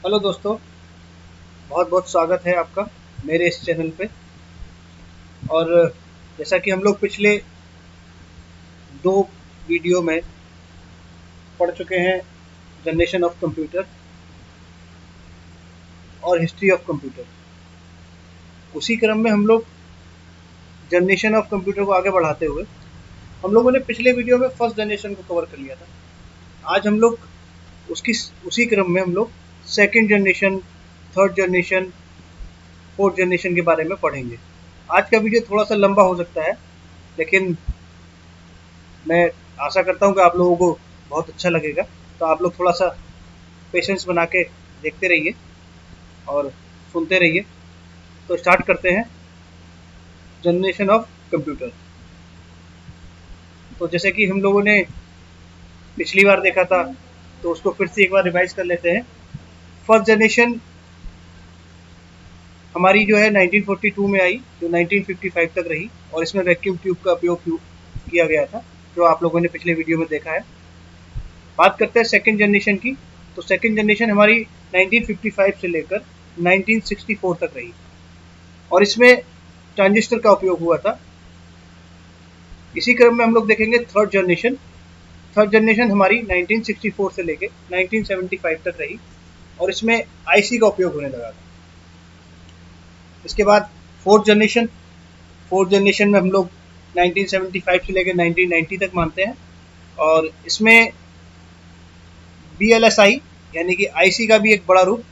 Hello दोस्तों, बहुत बहुत स्वागत है आपका मेरे इस चैनल पे। और जैसा कि हम लोग पिछले दो वीडियो में पढ़ चुके हैं जनरेशन ऑफ कंप्यूटर और हिस्ट्री ऑफ कंप्यूटर, उसी क्रम में हम लोग जनरेशन ऑफ कंप्यूटर को आगे बढ़ाते हुए हम लोगों ने पिछले वीडियो में फर्स्ट जनरेशन को कवर कर लिया था। आज हम लोग उसकी उसी क्रम में हम लोग second generation, third generation, fourth generation के बारे में पढ़ेंगे। आज का वीडियो थोड़ा सा लंबा हो सकता है, लेकिन मैं आशा करता हूँ कि आप लोगों को बहुत अच्छा लगेगा। तो आप लोग थोड़ा सा पेशेंस बना के देखते रहिए और सुनते रहिए। तो स्टार्ट करते हैं जनरेशन ऑफ कंप्यूटर। तो जैसे कि हम लोगों ने पिछली बार देखा था, तो उसको फिर से एक बार रिवाइज कर लेते हैं। फर्स्ट जनरेशन हमारी जो है 1942 में आई, जो 1955 तक रही, और इसमें वैक्यूम ट्यूब का उपयोग किया गया था, जो आप लोगों ने पिछले वीडियो में देखा है। बात करते हैं सेकेंड जनरेशन की। तो सेकेंड जनरेशन हमारी 1955 से लेकर 1964 तक रही, और इसमें ट्रांजिस्टर का उपयोग हुआ था। इसी क्रम में हम लोग देखेंगे थर्ड जनरेशन। थर्ड जनरेशन हमारी 1964 से लेकर 1975 तक रही, और इसमें आईसी का उपयोग होने लगा था। इसके बाद फोर्थ जनरेशन। फोर्थ जनरेशन में हम लोग 1975 से लेकर 1990 तक मानते हैं, और इसमें BLSI यानी कि आईसी का भी एक बड़ा रूप,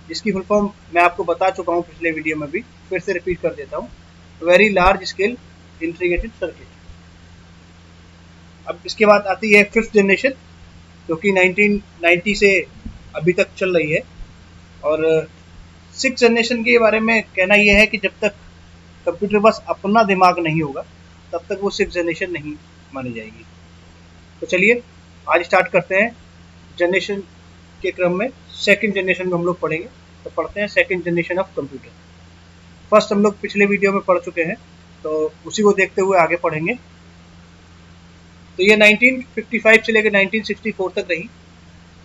जिसकी फुल फॉर्म मैं आपको बता चुका हूँ पिछले वीडियो में भी, फिर से रिपीट कर देता हूँ। Very large scale integrated circuit. अब इसके बाद आती है फिफ्थ जनरेशन, जो कि 1990 से अभी तक चल रही है। और सिक्स जनरेशन के बारे में कहना यह है कि जब तक कंप्यूटर पास अपना दिमाग नहीं होगा, तब तक वो सिक्स जनरेशन नहीं मानी जाएगी। तो चलिए आज स्टार्ट करते हैं जनरेशन के क्रम में। सेकंड जनरेशन में हम लोग पढ़ेंगे, तो पढ़ते हैं second generation of computer. First हम लोग पिछले वीडियो में पढ़ चुके हैं, तो उसी को देखते हुए आगे पढ़ेंगे। तो ये 1955 से लेकर 1964 तक रही,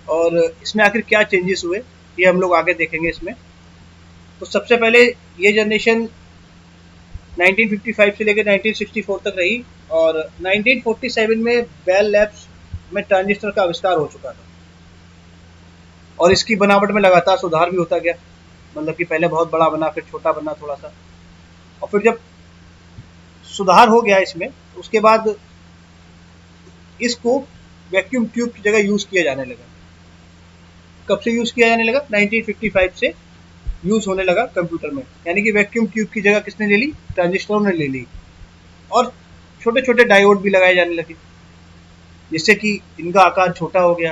और इसमें आखिर क्या चेंजेस हुए ये हम लोग आगे देखेंगे इसमें। तो सबसे पहले ये जनरेशन 1955 से लेकर 1964 तक रही, और 1947 में बेल लैब्स में ट्रांजिस्टर का आविष्कार हो चुका था, और इसकी बनावट में लगातार सुधार भी होता गया। मतलब कि पहले बहुत बड़ा बना, फिर छोटा बना थोड़ा सा, और फिर जब सुधार हो गया इसमें, उसके बाद इसको वैक्यूम ट्यूब की जगह यूज किया जाने लगा। कब से यूज किया जाने लगा? 1955 से यूज होने लगा कंप्यूटर में। यानी कि वैक्यूम ट्यूब की जगह किसने ले ली? ट्रांजिस्टरों ने ले ली, और छोटे छोटे डायोड भी लगाए जाने लगे, जिससे कि इनका आकार छोटा हो गया।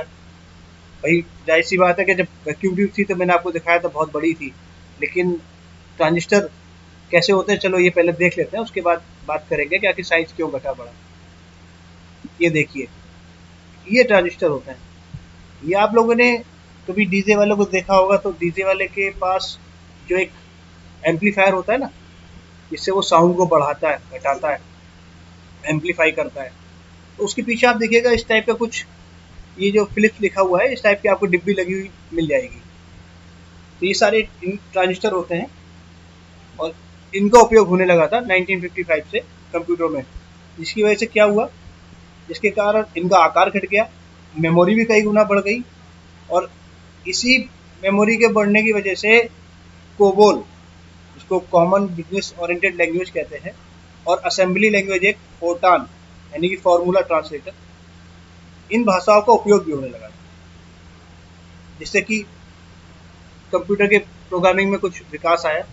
भाई जाहिर सी बात है कि जब वैक्यूम ट्यूब थी तो मैंने आपको दिखाया था बहुत बड़ी थी, लेकिन ट्रांजिस्टर कैसे होते हैं चलो ये पहले देख लेते हैं, उसके बाद बात करेंगे कि आखिर साइज क्यों घटा बढ़ा। ये देखिए, ये ट्रांजिस्टर होते हैं। ये आप लोगों ने कभी डीजे वालों को देखा होगा, तो डीजे वाले के पास जो एक एम्पलीफायर होता है ना, जिससे वो साउंड को बढ़ाता है, घटाता है, एम्पलीफाई करता है, तो उसके पीछे आप देखिएगा इस टाइप का कुछ, ये जो फिलिप्स लिखा हुआ है, इस टाइप की आपको डिब्बी लगी हुई मिल जाएगी। तो ये सारे ट्रांजिस्टर होते हैं, और इनका उपयोग होने लगा था 1955 से कंप्यूटर में। जिसकी वजह से क्या हुआ? जिसके कारण इनका आकार घट गया, मेमोरी भी कई गुना बढ़ गई, और इसी मेमोरी के बढ़ने की वजह से कोबोल, जिसको कॉमन बिजनेस ओरिएंटेड लैंग्वेज कहते हैं, और असेंबली लैंग्वेज एक फोर्टान यानी कि फॉर्मूला ट्रांसलेटर, इन भाषाओं का उपयोग भी होने लगा, जिससे कि कंप्यूटर के प्रोग्रामिंग में कुछ विकास आया।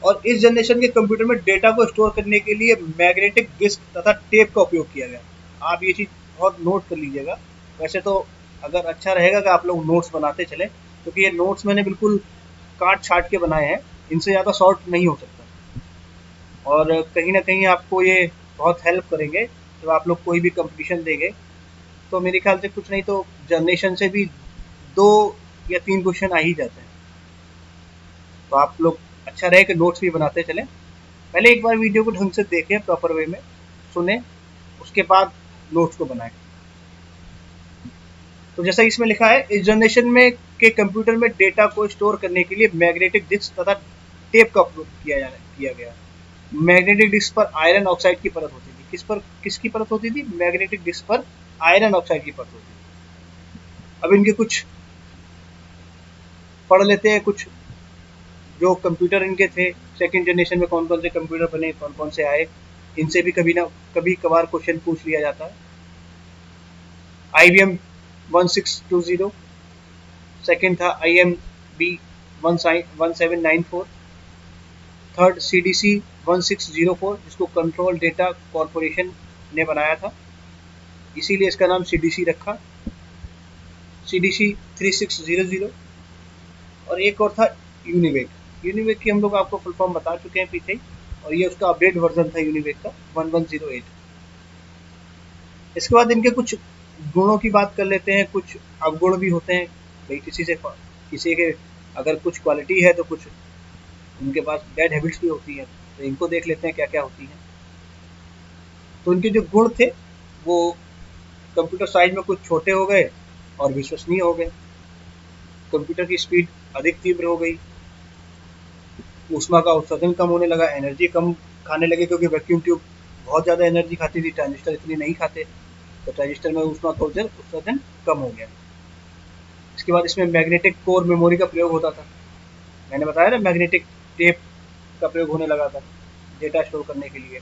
और इस जनरेशन के कंप्यूटर में डेटा को स्टोर करने के लिए मैग्नेटिक डिस्क तथा टेप का उपयोग किया गया। आप ये चीज़ बहुत नोट कर लीजिएगा। वैसे तो अगर अच्छा रहेगा कि आप लोग नोट्स बनाते चले, क्योंकि ये नोट्स मैंने बिल्कुल काट छाट के बनाए हैं, इनसे ज़्यादा शॉर्ट नहीं हो सकता, और कहीं ना कहीं आपको ये बहुत हेल्प करेंगे जब आप लोग कोई भी कंपटीशन देंगे। तो मेरे ख्याल से कुछ नहीं तो जनरेशन से भी 2 या 3 क्वेश्चन आ ही जाते हैं। तो आप लोग अच्छा रहे कि नोट्स भी बनाते चलें। पहले एक बार वीडियो को ढंग से देखें, प्रॉपर वे में सुने, उसके बाद नोट्स को बनाएं। तो जैसा इसमें लिखा है, इस जनरेशन में के कंप्यूटर में डेटा को स्टोर करने के लिए मैग्नेटिक डिस्क तथा टेप का उपयोग किया गया। मैग्नेटिक डिस्क पर आयरन ऑक्साइड की परत होती थी। किसकी परत होती थी? मैग्नेटिक डिस्क पर आयरन ऑक्साइड की परत होती थी। अब इनके कुछ पढ़ लेते हैं, कुछ जो कंप्यूटर इनके थे सेकंड जनरेशन में, कौन कौन से कंप्यूटर बने, कौन कौन से आए, इनसे भी कभी कभार क्वेश्चन पूछ लिया जाता है। IBM 1620, सेकंड था IMB 1794, थर्ड CDC 1604 जिसको कंट्रोल डेटा कॉरपोरेशन ने बनाया था, इसीलिए इसका नाम CDC रखा। CDC 3600 और एक और था यूनिवेक। यूनिवेक की हम लोग आपको फुल फॉर्म बता चुके हैं पीछे, और ये उसका अपडेट वर्जन था यूनिवेक का 1108। इसके बाद इनके कुछ गुणों की बात कर लेते हैं। कुछ अवगुण भी होते हैं भाई, किसी के अगर कुछ क्वालिटी है तो कुछ उनके पास बैड हैबिट्स भी होती हैं, तो इनको देख लेते हैं क्या क्या होती हैं। तो इनके जो गुण थे वो कंप्यूटर साइज में कुछ छोटे हो गए और विश्वसनीय हो गए, कंप्यूटर की स्पीड अधिक तीव्र हो गई, ऊष्मा का उत्सर्जन कम होने लगा, एनर्जी कम खाने लगे क्योंकि वैक्यूम ट्यूब बहुत ज़्यादा एनर्जी खाती थी, ट्रांजिस्टर इतनी नहीं खाते, तो ट्रांजिस्टर में ऊष्मा का उत्सर्जन कम हो गया। इसके बाद इसमें मैग्नेटिक कोर मेमोरी का प्रयोग होता था। मैंने बताया ना, मैग्नेटिक टेप का प्रयोग होने लगा था डेटा स्टोर करने के लिए।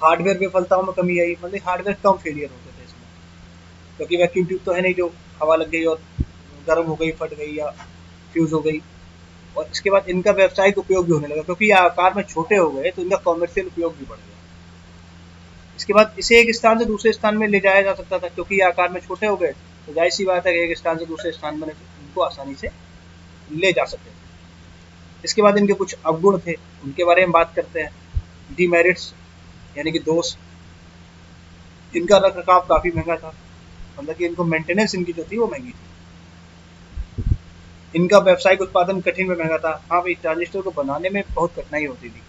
हार्डवेयर विफलताओं में कमी आई, मतलब हार्डवेयर कम फेलियर होते थे इसमें, क्योंकि वैक्यूम ट्यूब तो है नहीं जो हवा लग गई और गर्म हो गई, फट गई या फ्यूज हो गई। और इसके बाद इनका व्यावसायिक उपयोग भी होने लगा, क्योंकि ये आकार में छोटे हो गए तो इनका कॉमर्शियल उपयोग भी बढ़ गया। इसके बाद इसे एक स्थान से दूसरे स्थान में ले जाया जा सकता था, क्योंकि ये आकार में छोटे हो गए तो जाहिर सी बात है कि एक स्थान से दूसरे स्थान में इनको आसानी से ले जा सकते थे। इसके बाद इनके कुछ अवगुण थे, उनके बारे में बात करते हैं। डीमेरिट्स यानी कि दोष, इनका रख रखाव काफ़ी महंगा था, मतलब कि इनको मेंटेनेंस इनकी जो थी वो महंगी थी। इनका व्यावसायिक उत्पादन कठिन में महंगा था। हाँ भाई, ट्रांजिस्टर को बनाने में बहुत कठिनाई होती थी,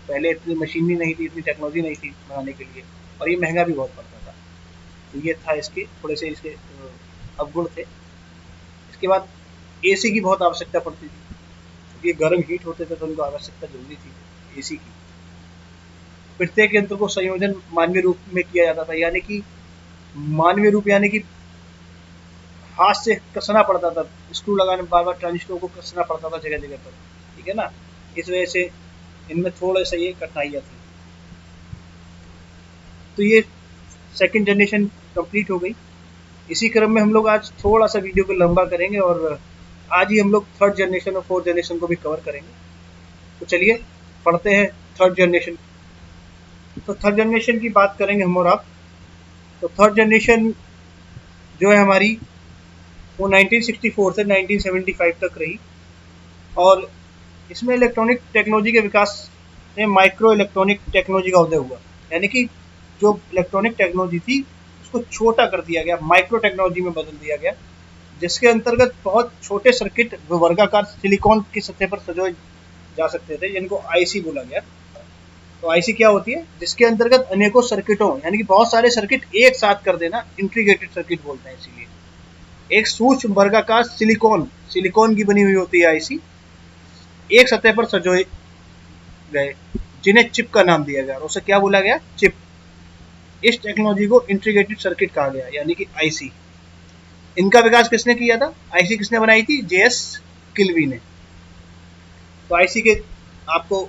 पहले इतनी मशीनरी नहीं थी, इतनी टेक्नोलॉजी नहीं थी बनाने के लिए, और ये महंगा भी बहुत पड़ता था। तो ये था इसके थोड़े से इसके अवगुण थे। इसके बाद AC की बहुत आवश्यकता पड़ती थी, क्योंकि ये गर्म हीट होते थे तो उनको आवश्यकता जरूरी थी AC की। प्रत्येक यंत्र को संयोजन मानवीय रूप में किया जाता था, यानी कि मानवीय रूप यानी कि हाथ से कसना पड़ता था, स्क्रू लगाने बार बार ट्रांजिस्टर को कसना पड़ता था जगह जगह पर, ठीक है ना। इस वजह से इनमें थोड़ा सा ये कठिनाइयाँ थी। तो ये सेकंड जनरेशन कंप्लीट हो गई। इसी क्रम में हम लोग आज थोड़ा सा वीडियो को लंबा करेंगे और आज ही हम लोग थर्ड जनरेशन और फोर्थ जनरेशन को भी कवर करेंगे। तो चलिए पढ़ते हैं थर्ड जनरेशन। तो थर्ड जनरेशन की बात करेंगे हम और आप। तो थर्ड जनरेशन जो है हमारी वो 1964 से 1975 तक रही, और इसमें इलेक्ट्रॉनिक टेक्नोलॉजी के विकास में माइक्रो इलेक्ट्रॉनिक टेक्नोलॉजी का उदय हुआ, यानी कि जो इलेक्ट्रॉनिक टेक्नोलॉजी थी उसको छोटा कर दिया गया, माइक्रो टेक्नोलॉजी में बदल दिया गया, जिसके अंतर्गत बहुत छोटे सर्किट वर्गाकार सिलिकॉन की सतह पर सजाए जा सकते थे, जिनको IC बोला गया। तो IC क्या होती है? जिसके अंतर्गत अनेकों सर्किटों यानी कि बहुत सारे सर्किट एक साथ कर देना इंटीग्रेटेड सर्किट बोलते हैं। इसीलिए एक सूक्ष्म वर्गाकार सिलिकॉन की बनी हुई होती है IC, एक सतह पर सजोए गए, जिन्हें चिप का नाम दिया गया, और उसे क्या बोला गया? चिप। इस टेक्नोलॉजी को इंटीग्रेटेड सर्किट कहा गया, यानी कि IC। इनका विकास किसने किया था? IC किसने बनाई थी? JS किल्वी ने। तो IC के आपको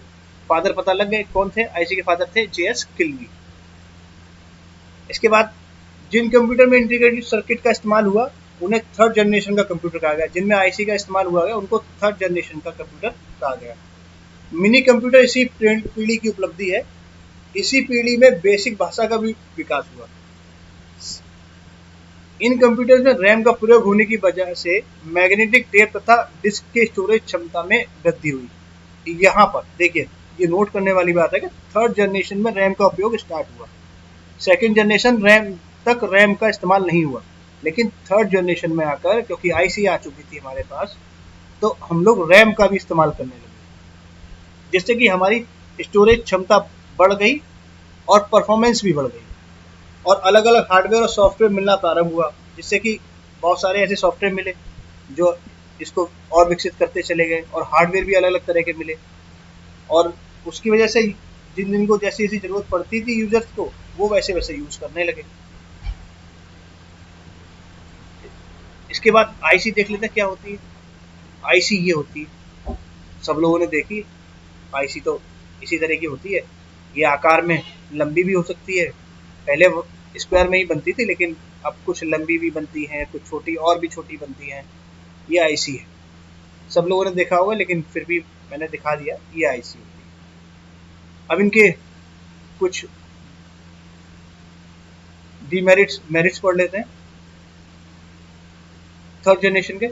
फादर पता लग गए कौन थे? IC के फादर थे JS किल्वी। इसके बाद जिन कंप्यूटर में इंटीग्रेटेड सर्किट का इस्तेमाल हुआ उन्हें थर्ड जनरेशन का कंप्यूटर कहा गया, जिनमें IC का इस्तेमाल हुआ गया उनको थर्ड जनरेशन का कंप्यूटर कहा गया। मिनी कंप्यूटर इसी पीढ़ी की उपलब्धि है। इसी पीढ़ी में बेसिक भाषा का भी विकास हुआ। इन कंप्यूटर्स में रैम का प्रयोग होने की वजह से मैग्नेटिक टेप तथा डिस्क के स्टोरेज क्षमता में वृद्धि हुई। यहाँ पर देखिए, ये नोट करने वाली बात है कि थर्ड जनरेशन में रैम का उपयोग स्टार्ट हुआ। सेकेंड जनरेशन तक रैम का इस्तेमाल नहीं हुआ, लेकिन थर्ड जनरेशन में आकर क्योंकि IC आ चुकी थी हमारे पास, तो हम लोग रैम का भी इस्तेमाल करने लगे, जिससे कि हमारी स्टोरेज क्षमता बढ़ गई और परफॉर्मेंस भी बढ़ गई, और अलग अलग हार्डवेयर और सॉफ्टवेयर मिलना प्रारंभ हुआ। जिससे कि बहुत सारे ऐसे सॉफ्टवेयर मिले जो इसको और विकसित करते चले गए, और हार्डवेयर भी अलग अलग तरह के मिले, और उसकी वजह से जिन जिन को जैसी जैसी ज़रूरत पड़ती थी यूजर्स को, वो वैसे वैसे यूज़ करने लगे। इसके बाद आईसी देख लेते हैं क्या होती है। आईसी ये होती है, सब लोगों ने देखी, आईसी तो इसी तरह की होती है। ये आकार में लंबी भी हो सकती है, पहले वो स्क्वायर में ही बनती थी, लेकिन अब कुछ लंबी भी बनती हैं, कुछ छोटी और भी छोटी बनती हैं। ये आईसी है, सब लोगों ने देखा होगा, लेकिन फिर भी मैंने दिखा दिया, ये आईसी होती है। अब इनके कुछ डीमेरिट्स मेरिट्स पढ़ लेते हैं। थर्ड जनरेशन के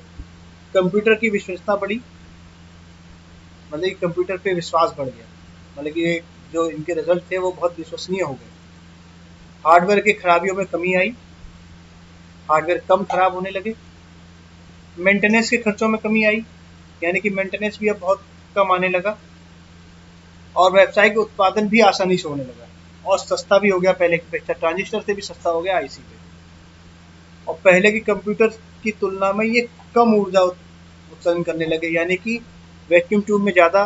कंप्यूटर की विश्वसनीयता बढ़ी, मतलब कि कंप्यूटर पे विश्वास बढ़ गया, मतलब कि जो इनके रिजल्ट थे वो बहुत विश्वसनीय हो गए। हार्डवेयर की खराबियों में कमी आई, हार्डवेयर कम खराब होने लगे। मेंटेनेंस के खर्चों में कमी आई, यानी कि मेंटेनेंस भी अब बहुत कम आने लगा, और व्यावसायिक उत्पादन भी आसानी से होने लगा, और सस्ता भी हो गया पहले की अपेक्षा, ट्रांजिस्टर से भी सस्ता हो गया आईसी पे। और पहले के कंप्यूटर की तुलना में ये कम ऊर्जा उत्सर्जन करने लगे, यानी कि वैक्यूम ट्यूब में ज़्यादा,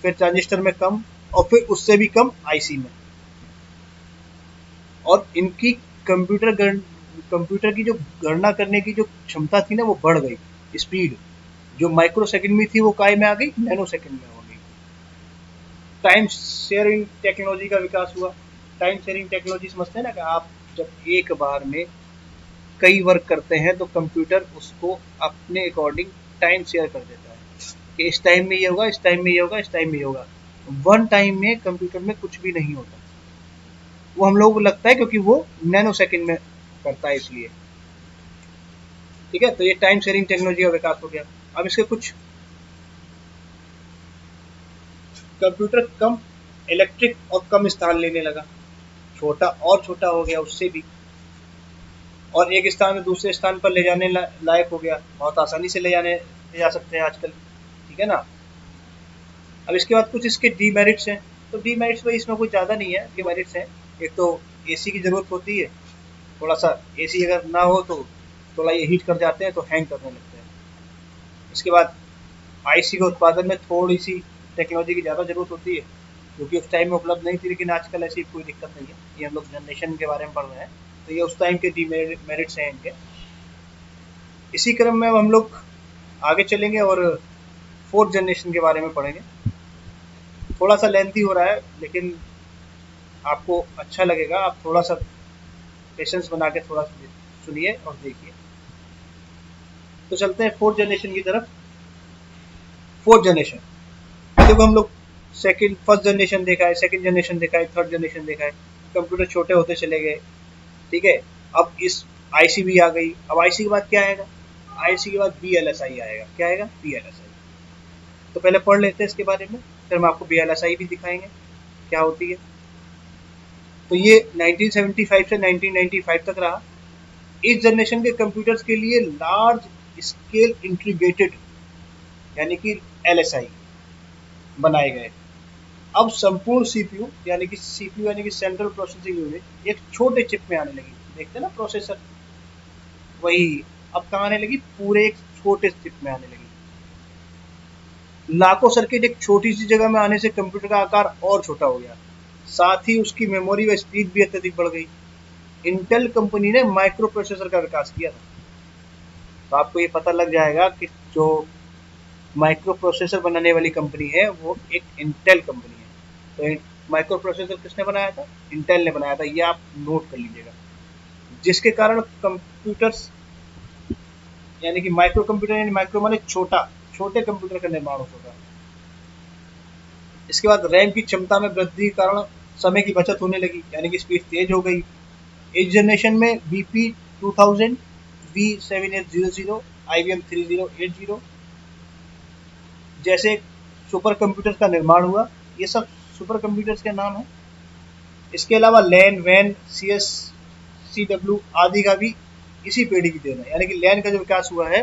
फिर ट्रांजिस्टर में कम, और फिर उससे भी कम आईसी में। और इनकी कंप्यूटर की जो गणना करने की जो क्षमता थी ना, वो बढ़ गई। स्पीड जो माइक्रो सेकंड में थी वो काय में आ गई, नैनो सेकंड में हो गई। टाइम शेयरिंग टेक्नोलॉजी का विकास हुआ। टाइम शेयरिंग टेक्नोलॉजी समझते हैं ना, कि आप जब एक बार में कई वर्क करते हैं तो कंप्यूटर उसको अपने अकॉर्डिंग टाइम शेयर कर देता है, कि इस टाइम में ये होगा, इस टाइम में ये होगा, इस टाइम में ये होगा। वन टाइम में कंप्यूटर में कुछ भी नहीं होता, वो हम लोगों को लगता है क्योंकि वो नैनो सेकंड में करता है, इसलिए। ठीक है, तो ये टाइम शेयरिंग टेक्नोलॉजी का विकास हो गया। अब इसके कुछ, कंप्यूटर कम इलेक्ट्रिक और कम स्थान लेने लगा, छोटा और छोटा हो गया उससे भी, और एक स्थान से दूसरे स्थान पर ले जाने लायक हो गया, बहुत आसानी से ले जा सकते हैं आजकल। ठीक है ना। अब इसके बाद कुछ इसके डीमेरिट्स हैं, तो डीमेरिट्स भाई इसमें कुछ ज़्यादा नहीं है, डीमेरिट्स हैं। एक तो एसी की ज़रूरत होती है, थोड़ा सा एसी अगर ना हो तो थोड़ा ये हीट कर जाते हैं तो हैंग करने लगते हैं। इसके बाद आईसी के उत्पादन में थोड़ी सी टेक्नोलॉजी की ज़्यादा ज़रूरत होती है, जो कि उस टाइम में उपलब्ध नहीं थी, लेकिन आजकल ऐसी कोई दिक्कत नहीं है। ये हम लोग जनरेशन के बारे में पढ़ रहे हैं, तो ये उस टाइम के डीमेरिट्स हैं इनके। इसी क्रम में हम लोग आगे चलेंगे और फोर्थ जनरेशन के बारे में पढ़ेंगे। थोड़ा सा लेंथी हो रहा है, लेकिन आपको अच्छा लगेगा, आप थोड़ा सा पेशेंस बना के थोड़ा सुनिए और देखिए। तो चलते हैं फोर्थ जनरेशन की तरफ। फोर्थ जनरेशन देखो, हम लोग फर्स्ट जनरेशन देखा है, सेकंड जनरेशन देखा है, थर्ड जनरेशन देखा है, कंप्यूटर छोटे होते चले गए। ठीक है, अब इस आईसी भी आ गई। अब आईसी के बाद क्या आएगा, आईसी के बाद वीएलएसआई आएगा। क्या आएगा, वीएलएसआई। तो पहले पढ़ लेते हैं इसके बारे में, फिर हम आपको वीएलएसआई भी दिखाएंगे क्या होती है। तो ये 1975 से 1995 तक रहा। इस जनरेशन के कंप्यूटर्स के लिए लार्ज स्केल इंटीग्रेटेड, यानी कि एलएसआई बनाए गए। अब संपूर्ण सीपीयू, यानी कि सीपीयू यानी कि सेंट्रल प्रोसेसिंग यूनिट, एक छोटे चिप में आने लगी। देखते हैं ना प्रोसेसर, वही अब कहाँ आने लगी, पूरे एक छोटे चिप में आने लगी। लाखों सर्किट एक छोटी सी जगह में आने से कंप्यूटर का आकार और छोटा हो गया, साथ ही उसकी मेमोरी व स्पीड भी अत्यधिक बढ़ गई। इंटेल कंपनी ने माइक्रो प्रोसेसर का विकास किया था। तो आपको ये पता लग जाएगा कि जो माइक्रो प्रोसेसर बनाने वाली कंपनी है वो एक इंटेल कंपनी है। तो माइक्रो प्रोसेसर किसने बनाया था, इंटेल ने बनाया था, ये आप नोट कर लीजिएगा। जिसके कारण कंप्यूटर्स, यानी कि माइक्रो कंप्यूटर, यानी माइक्रो माने छोटा, छोटे कंप्यूटर का निर्माण होता है। इसके बाद रैम की क्षमता में वृद्धि के कारण समय की बचत होने लगी, यानी कि स्पीड तेज हो गई। इस जनरेशन में बीपी 2000, V7800, IBM 3080 जैसे सुपर कंप्यूटर्स का निर्माण हुआ। ये सब सुपर कंप्यूटर्स के नाम हैं। इसके अलावा लैन, वैन, CS, CW आदि का भी इसी पीढ़ी की देन है, यानी कि लैन का जो विकास हुआ है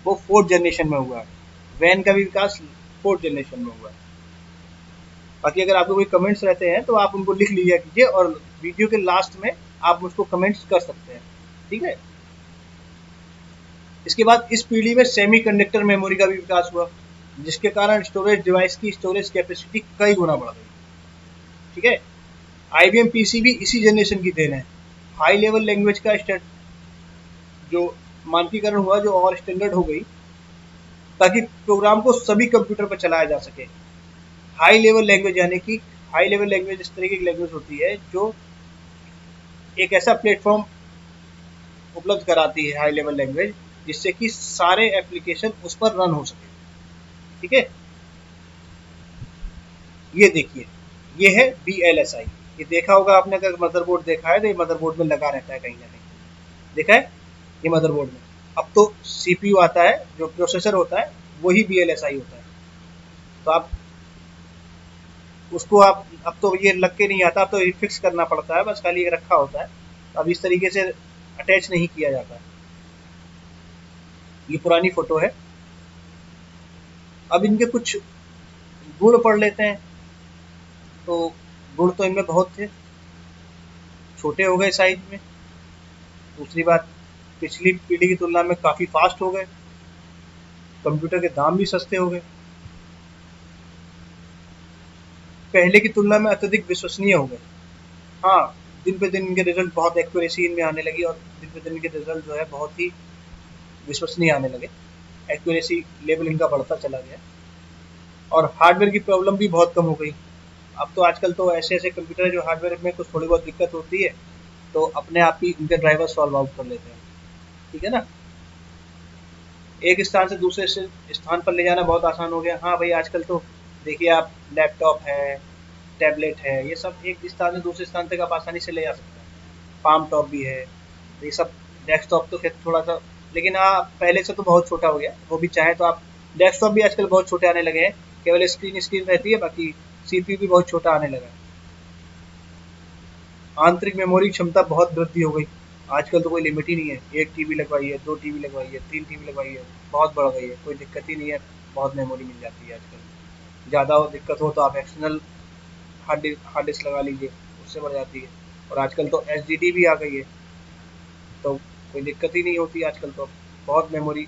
वो फोर्थ जनरेशन में हुआ है, वैन का भी विकास फोर्थ जनरेशन में हुआ है। बाकी अगर आपको कोई कमेंट्स रहते हैं तो आप उनको लिख लिया कीजिए, और वीडियो के लास्ट में आप मुझको कमेंट्स कर सकते हैं। ठीक है। इसके बाद इस पीढ़ी में सेमीकंडक्टर मेमोरी का भी विकास हुआ, जिसके कारण स्टोरेज डिवाइस की स्टोरेज कैपेसिटी कई गुना बढ़ गई। ठीक है, IBM PC भी इसी जनरेशन की देन है। हाई लेवल लैंग्वेज का जो मानकीकरण हुआ, जो और स्टैंडर्ड हो गई, ताकि प्रोग्राम को सभी कंप्यूटर पर चलाया जा सके। हाई लेवल लैंग्वेज यानी कि हाई लेवल लैंग्वेज इस तरीके की लैंग्वेज होती है जो एक ऐसा प्लेटफॉर्म उपलब्ध कराती है, हाई लेवल लैंग्वेज, जिससे कि सारे एप्लीकेशन उस पर रन हो सके। ठीक है, ये देखिए, ये है VLSI। ये देखा होगा आपने, अगर मदरबोर्ड देखा है तो ये मदरबोर्ड में लगा रहता है कहीं ना कहीं, देखा है ये मदरबोर्ड में। अब तो CPU आता है, जो प्रोसेसर होता है वही VLSI होता है। तो आप उसको आप अब तो ये लग के नहीं आता, अब तो फिक्स करना पड़ता है, बस खाली ये रखा होता है। अब इस तरीके से अटैच नहीं किया जाता है। ये पुरानी फोटो है। अब इनके कुछ गुण पढ़ लेते हैं। तो गुण तो इनमें बहुत थे। छोटे हो गए साइज में। दूसरी बात, पिछली पीढ़ी की तुलना में काफ़ी फास्ट हो गए। कंप्यूटर के दाम भी सस्ते हो गए। पहले की तुलना में अत्यधिक विश्वसनीय हो गए। हाँ, दिन पे दिन इनके रिजल्ट बहुत एक्यूरेसी इनमें आने लगी, और दिन पे दिन इनके रिजल्ट जो है बहुत ही विश्वसनीय आने लगे। एक्यूरेसी लेवल इनका बढ़ता चला गया, और हार्डवेयर की प्रॉब्लम भी बहुत कम हो गई। अब तो आजकल तो ऐसे ऐसे कंप्यूटर है जो हार्डवेयर में कुछ थोड़ी बहुत दिक्कत होती है तो अपने आप ही इनके ड्राइवर सॉल्व आउट कर लेते हैं। ठीक है ना, एक स्थान से दूसरे स्थान पर ले जाना बहुत आसान हो गया। हाँ भाई, आजकल तो देखिए आप, लैपटॉप है, टैबलेट है, ये सब एक स्थान से दूसरे स्थान तक आप आसानी से ले जा सकते हैं। पाम टॉप भी है, ये सब। डेस्कटॉप तो खैर थोड़ा सा, लेकिन हाँ पहले से तो बहुत छोटा हो गया, वो भी चाहे तो आप। डेस्कटॉप भी आजकल बहुत छोटे आने लगे हैं, केवल स्क्रीन स्क्रीन रहती है, बाकी CPU भी बहुत छोटा आने लगा है। आंतरिक मेमोरी क्षमता बहुत वृद्धि हो गई। आजकल तो कोई लिमिट ही नहीं है। 1 TB लगवाई है, 2 TB लगवाई है, 3 TB लगवाई है, बहुत बढ़ गई है, कोई दिक्कत ही नहीं है। बहुत मेमोरी मिल जाती है आजकल। ज़्यादा दिक्कत हो तो आप एक्सटर्नल हार्ड डिस्क लगा लीजिए, उससे बढ़ जाती है। और आजकल तो SSD भी आ गई है, तो कोई दिक्कत ही नहीं होती आजकल तो। बहुत मेमोरी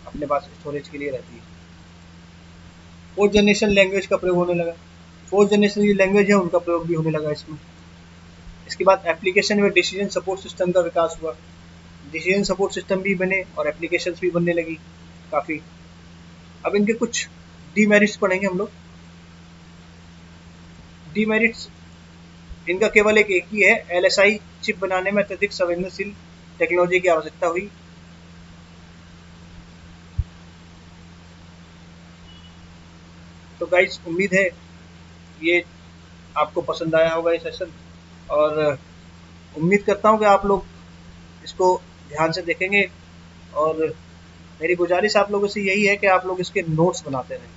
अपने पास स्टोरेज के लिए रहती है। फोर्थ जनरेशन लैंग्वेज का प्रयोग होने लगा। फोर्थ जनरेशन की लैंग्वेज है, उनका प्रयोग भी होने लगा इसमें। इसके बाद एप्लीकेशन में डिसीजन सपोर्ट सिस्टम का विकास हुआ। डिसीजन सपोर्ट सिस्टम भी बने और एप्लीकेशंस भी बनने लगी काफ़ी। अब इनके कुछ डीमेरिट्स पढ़ेंगे हम लोग। डीमेरिट्स इनका केवल एक ही है, LSI चिप बनाने में अत्यधिक संवेदनशील टेक्नोलॉजी की आवश्यकता हुई। तो गाइस, उम्मीद है ये आपको पसंद आया होगा ये सेशन, और उम्मीद करता हूँ कि आप लोग इसको ध्यान से देखेंगे। और मेरी गुजारिश आप लोगों से यही है कि आप लोग इसके नोट्स बनाते रहें।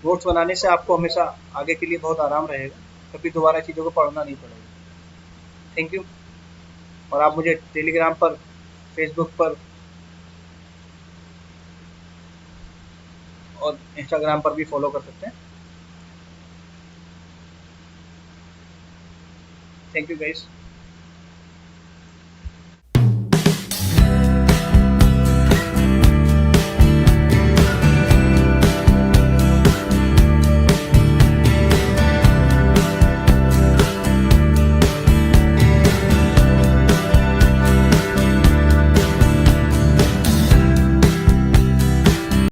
नोट्स बनाने से आपको हमेशा आगे के लिए बहुत आराम रहेगा, कभी दोबारा चीज़ों को पढ़ना नहीं पड़ेगा। Thank you. और आप मुझे टेलीग्राम पर, फेसबुक पर और इंस्टाग्राम पर भी फॉलो कर सकते हैं। Thank you guys.